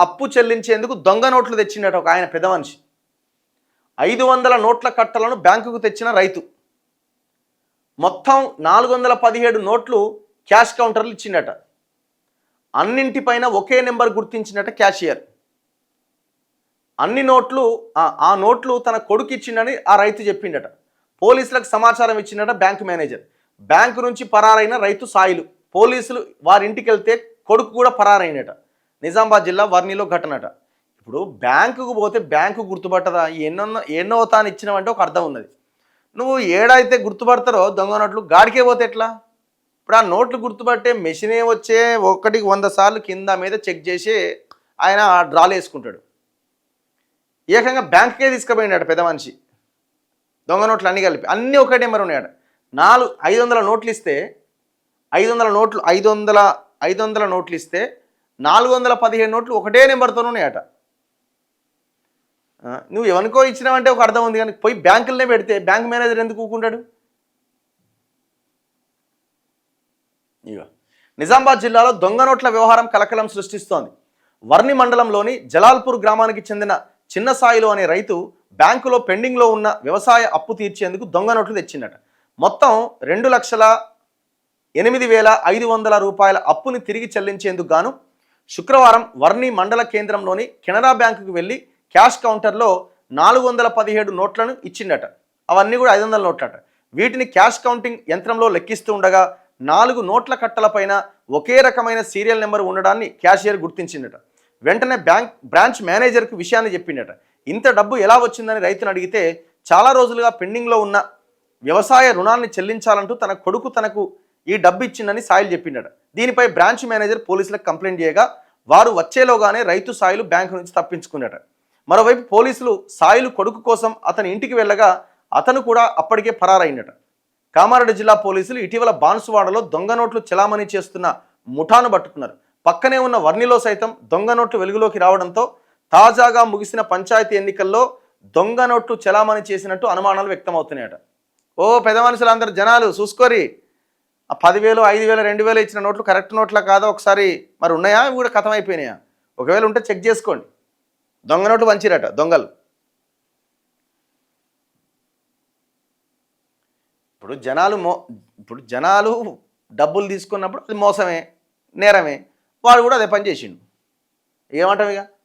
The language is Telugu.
అప్పు చెల్లించేందుకు దొంగ నోట్లు తెచ్చిండట ఒక ఆయన పెద్ద మనిషి. 500 నోట్ల కట్టలను బ్యాంకుకు తెచ్చిన రైతు మొత్తం 417 నోట్లు క్యాష్ కౌంటర్లు ఇచ్చిండట. అన్నింటిపైన ఒకే నెంబర్ గుర్తించినట క్యాషియర్. అన్ని నోట్లు ఆ నోట్లు తన కొడుకు ఇచ్చిండని ఆ రైతు చెప్పిండట. పోలీసులకు సమాచారం ఇచ్చిండట బ్యాంకు మేనేజర్. బ్యాంకు నుంచి పరారైన రైతు సాయిలు. పోలీసులు వారింటికి వెళ్తే కొడుకు కూడా పరారైనట. నిజామాబాద్ జిల్లా వర్ణిలో ఘటనట. ఇప్పుడు బ్యాంకుకు పోతే బ్యాంకు గుర్తుపట్టదా? ఎన్నో తాను ఇచ్చినావంటే ఒక అర్థం ఉన్నది. నువ్వు ఏడైతే గుర్తుపడతారో దొంగ నోట్లు గాడికే పోతే ఎట్లా? ఇప్పుడు ఆ నోట్లు గుర్తుపట్టే మెషినే వచ్చే 100 సార్లు కింద మీద చెక్ చేసి ఆయన డ్రాలు వేసుకుంటాడు. ఏకంగా బ్యాంకుకే తీసుకుపోయినాడు పెద్ద మనిషి. దొంగ నోట్లు అన్నీ కలిపి అన్నీ ఒకే నెంబర్ ఉన్నాయట. 500 నోట్లు ఇస్తే 500 నోట్లు ఇస్తే 417 నోట్లు ఒకటే నెంబర్తో ఉన్నాయట. నువ్వు ఎవరికో ఇచ్చినావంటే ఒక అర్థం ఉంది, కానీ పోయి బ్యాంకులనే పెడితే బ్యాంక్ మేనేజర్ ఎందుకు ఊకుంటాడు? ఇక నిజామాబాద్ జిల్లాలో దొంగ నోట్ల వ్యవహారం కలకలం సృష్టిస్తోంది. వర్ణి మండలంలోని జలాల్పూర్ గ్రామానికి చెందిన చిన్న సాయిలు అనే రైతు బ్యాంకులో పెండింగ్లో ఉన్న వ్యవసాయ అప్పు తీర్చేందుకు దొంగ నోట్లు తెచ్చిందట. మొత్తం 2,08,500 రూపాయల అప్పుని తిరిగి చెల్లించేందుకు గాను శుక్రవారం వర్ణి మండల కేంద్రంలోని కెనరా బ్యాంకుకు వెళ్ళి క్యాష్ కౌంటర్లో 417 నోట్లను ఇచ్చిండట. అవన్నీ కూడా 500 నోట్లట. వీటిని క్యాష్ కౌంటింగ్ యంత్రంలో లెక్కిస్తూ ఉండగా 4 నోట్ల కట్టలపైన ఒకే రకమైన సీరియల్ నెంబర్ ఉండడాన్ని క్యాషియర్ గుర్తించిందట. వెంటనే బ్రాంచ్ మేనేజర్కు విషయాన్ని చెప్పిండట. ఇంత డబ్బు ఎలా వచ్చిందని రైతును అడిగితే చాలా రోజులుగా పెండింగ్లో ఉన్న వ్యవసాయ రుణాన్ని చెల్లించాలంటూ తన కొడుకు తనకు ఈ డబ్బు ఇచ్చిందని సాయిల్ చెప్పిండట. దీనిపై బ్రాంచ్ మేనేజర్ పోలీసులకు కంప్లైంట్ చేయగా వారు వచ్చేలోగానే రైతు సాయిలు బ్యాంకు నుంచి తప్పించుకున్నట. మరోవైపు పోలీసులు సాయిలు కొడుకు కోసం అతని ఇంటికి వెళ్ళగా అతను కూడా అప్పటికే పరారైందట. కామారెడ్డి జిల్లా పోలీసులు ఇటీవల బాన్సువాడలో దొంగ నోట్లు చెలామణి చేస్తున్న ముఠాను పట్టుకున్నారు. పక్కనే ఉన్న వర్ణిలో సైతం దొంగ నోట్లు వెలుగులోకి రావడంతో తాజాగా ముగిసిన పంచాయతీ ఎన్నికల్లో దొంగ నోట్లు చెలామణి చేసినట్టు అనుమానాలు వ్యక్తమవుతున్నాయట. ఓ పెద్ద మనుషులందరూ జనాలు చూసుకోరి, ఆ 10,000, 5,000, 2,000 ఇచ్చిన నోట్లు కరెక్ట్ నోట్లా కాదో ఒకసారి మరి ఉన్నాయా, ఇవి కూడా ఖతం అయిపోయినాయా? ఒకవేళ ఉంటే చెక్ చేసుకోండి. దొంగ నోట్లు పంచిరట దొంగలు. ఇప్పుడు జనాలు డబ్బులు తీసుకున్నప్పుడు అది మోసమే, నేరమే. వాడు కూడా అదే పని చేసిండు. ఏమంటాం ఇక?